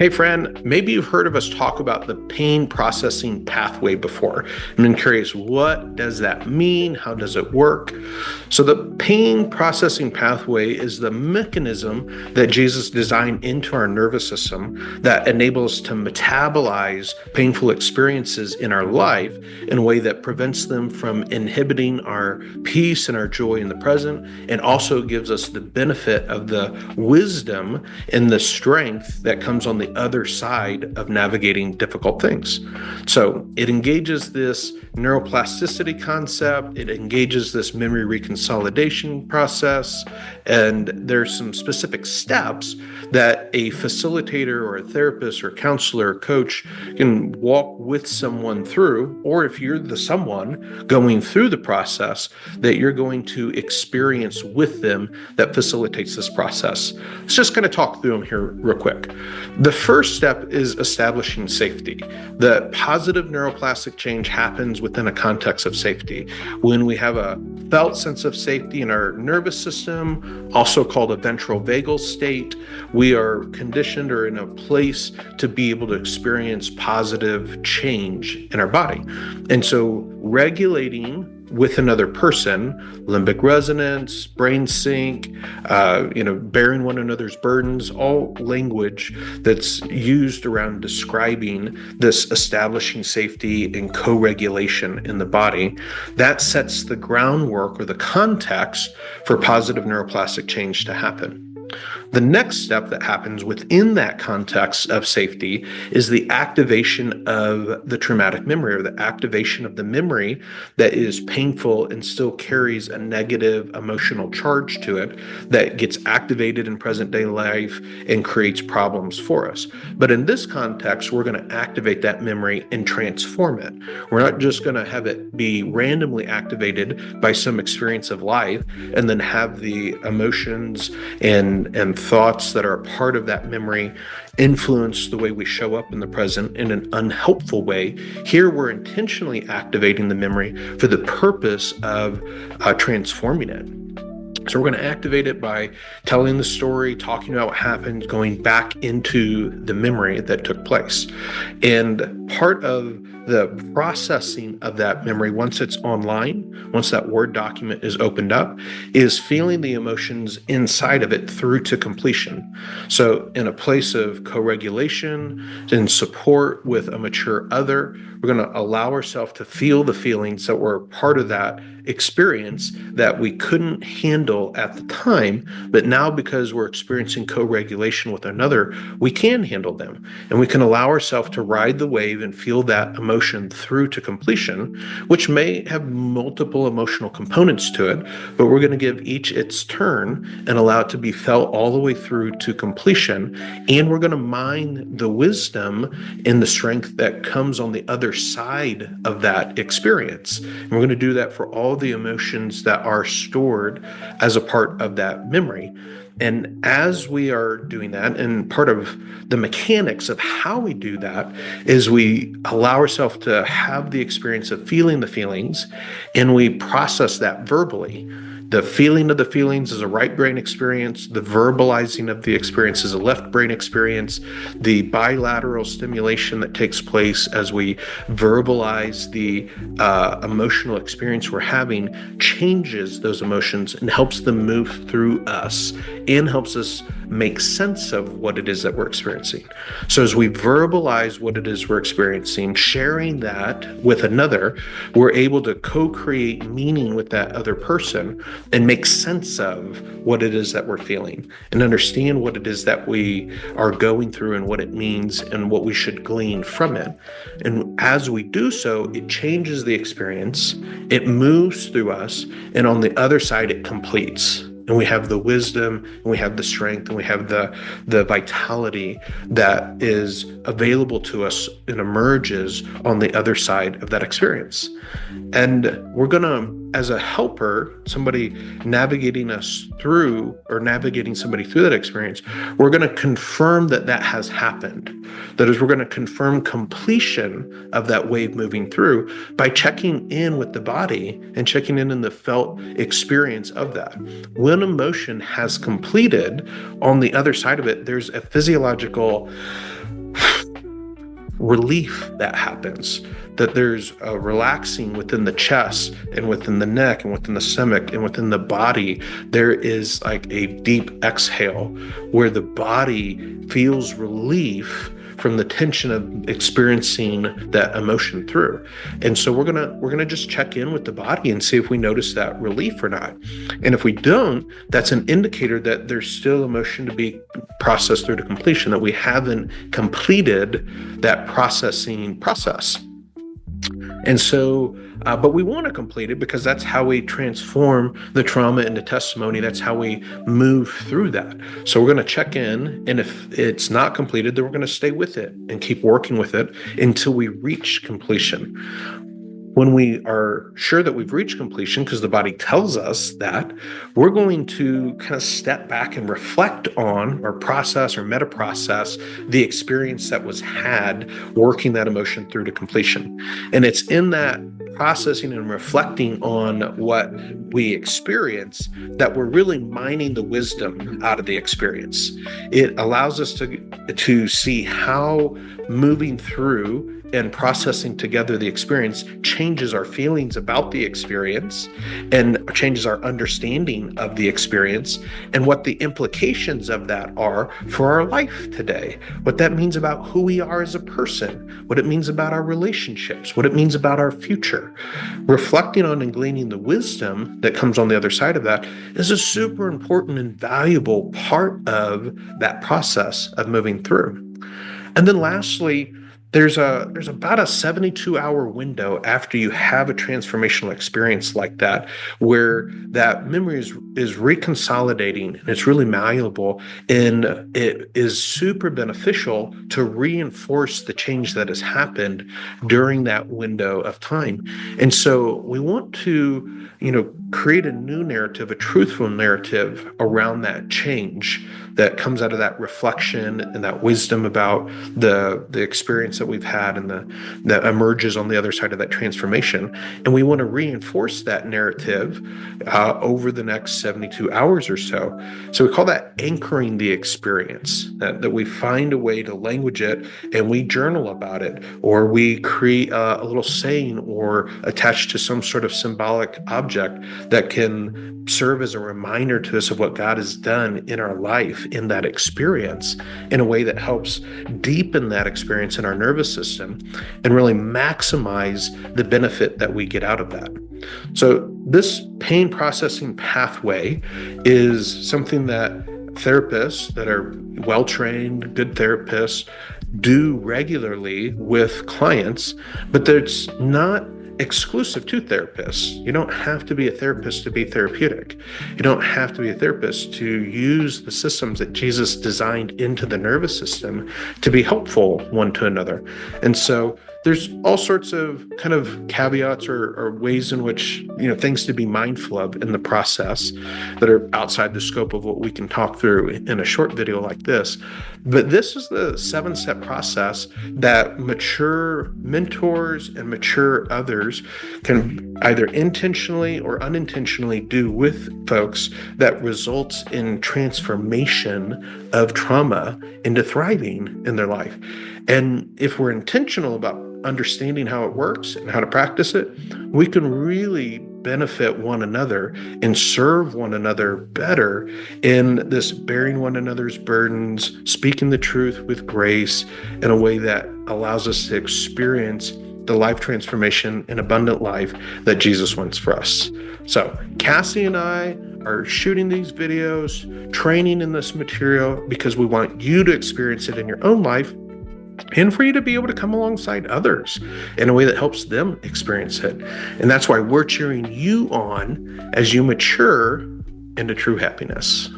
Hey, friend, maybe you've heard of us talk about the pain processing pathway before. I'm curious, what does that mean? How does it work? So, the pain processing pathway is the mechanism that Jesus designed into our nervous system that enables us to metabolize painful experiences in our life in a way that prevents them from inhibiting our peace and our joy in the present, and also gives us the benefit of the wisdom and the strength that comes on the other side of navigating difficult things. So it engages this neuroplasticity concept, it engages this memory reconsolidation process, and there's some specific steps that a facilitator or a therapist or counselor or coach can walk with someone through, or if you're the someone going through the process, that you're going to experience with them that facilitates this process. Let's just kind of talk through them here real quick. The first step is establishing safety. The positive neuroplastic change happens within a context of safety. When we have a felt sense of safety in our nervous system, also called a ventral vagal state, we are conditioned or in a place to be able to experience positive change in our body. And so regulating with another person, limbic resonance, brain sync, bearing one another's burdens, all language that's used around describing this establishing safety and co-regulation in the body, that sets the groundwork or the context for positive neuroplastic change to happen. The next step that happens within that context of safety is the activation of the traumatic memory, or the activation of the memory that is painful and still carries a negative emotional charge to it that gets activated in present day life and creates problems for us. But in this context, we're going to activate that memory and transform it. We're not just going to have it be randomly activated by some experience of life and then have the emotions and thoughts that are a part of that memory influence the way we show up in the present in an unhelpful way. Here, we're intentionally activating the memory for the purpose of transforming it. So we're going to activate it by telling the story, talking about what happened, going back into the memory that took place. And part of the processing of that memory, once it's online, once that Word document is opened up, is feeling the emotions inside of it through to completion. So in a place of co-regulation and support with a mature other, we're going to allow ourselves to feel the feelings that were part of that experience that we couldn't handle at the time, but now because we're experiencing co-regulation with another, we can handle them, and we can allow ourselves to ride the wave and feel that emotion through to completion, which may have multiple emotional components to it, but we're going to give each its turn and allow it to be felt all the way through to completion, and we're going to mine the wisdom and the strength that comes on the other side of that experience. And we're going to do that for all the emotions that are stored as a part of that memory. And as we are doing that, and part of the mechanics of how we do that is we allow ourselves to have the experience of feeling the feelings, and we process that verbally. The feeling of the feelings is a right brain experience. The verbalizing of the experience is a left brain experience. The bilateral stimulation that takes place as we verbalize the emotional experience we're having changes those emotions and helps them move through us and helps us make sense of what it is that we're experiencing. So as we verbalize what it is we're experiencing, sharing that with another, we're able to co-create meaning with that other person and make sense of what it is that we're feeling and understand what it is that we are going through and what it means and what we should glean from it. And as we do so, it changes the experience, it moves through us, and on the other side, it completes. And we have the wisdom, and we have the strength, and we have the vitality that is available to us and emerges on the other side of that experience. And we're going to, as a helper, somebody navigating us through or navigating somebody through that experience, we're going to confirm that that has happened. That is, we're going to confirm completion of that wave moving through by checking in with the body and checking in the felt experience of that. When emotion has completed, on the other side of it, there's a physiological relief that happens, that there's a relaxing within the chest and within the neck and within the stomach and within the body. There is like a deep exhale where the body feels relief from the tension of experiencing that emotion through. And so we're gonna just check in with the body and see if we notice that relief or not. And if we don't, that's an indicator that there's still emotion to be processed through to completion, that we haven't completed that processing process. And so, but we want to complete it because that's how we transform the trauma into testimony. That's how we move through that. So we're going to check in, and if it's not completed, then we're going to stay with it and keep working with it until we reach completion. When we are sure that we've reached completion, because the body tells us that, we're going to kind of step back and reflect on or process or meta-process the experience that was had working that emotion through to completion. And it's in that processing and reflecting on what we experience that we're really mining the wisdom out of the experience. It allows us to see how moving through and processing together the experience changes our feelings about the experience and changes our understanding of the experience and what the implications of that are for our life today, what that means about who we are as a person, what it means about our relationships, what it means about our future. Reflecting on and gleaning the wisdom that comes on the other side of that is a super important and valuable part of that process of moving through. And then lastly, there's about a 72-hour window after you have a transformational experience like that, where that memory is reconsolidating and it's really malleable, and it is super beneficial to reinforce the change that has happened during that window of time. And so we want to, create a new narrative, a truthful narrative around that change that comes out of that reflection and that wisdom about the experience that we've had and that emerges on the other side of that transformation. And we want to reinforce that narrative over the next 72 hours or so. So we call that anchoring the experience, that we find a way to language it and we journal about it, or we create a little saying or attach to some sort of symbolic object that can serve as a reminder to us of what God has done in our life in that experience in a way that helps deepen that experience in our nervous system and really maximize the benefit that we get out of that. So this pain processing pathway is something that therapists that are well-trained, good therapists, do regularly with clients, but it's not exclusive to therapists. You don't have to be a therapist to be therapeutic. You don't have to be a therapist to use the systems that Jesus designed into the nervous system to be helpful one to another. And so there's all sorts of kind of caveats or ways in which, things to be mindful of in the process that are outside the scope of what we can talk through in a short video like this. But this is the 7-step process that mature mentors and mature others can either intentionally or unintentionally do with folks that results in transformation of trauma into thriving in their life. And if we're intentional about understanding how it works and how to practice it, we can really benefit one another and serve one another better in this bearing one another's burdens, speaking the truth with grace in a way that allows us to experience the life transformation and abundant life that Jesus wants for us. So Cassie and I are shooting these videos, training in this material because we want you to experience it in your own life and for you to be able to come alongside others in a way that helps them experience it. And that's why we're cheering you on as you mature into true happiness.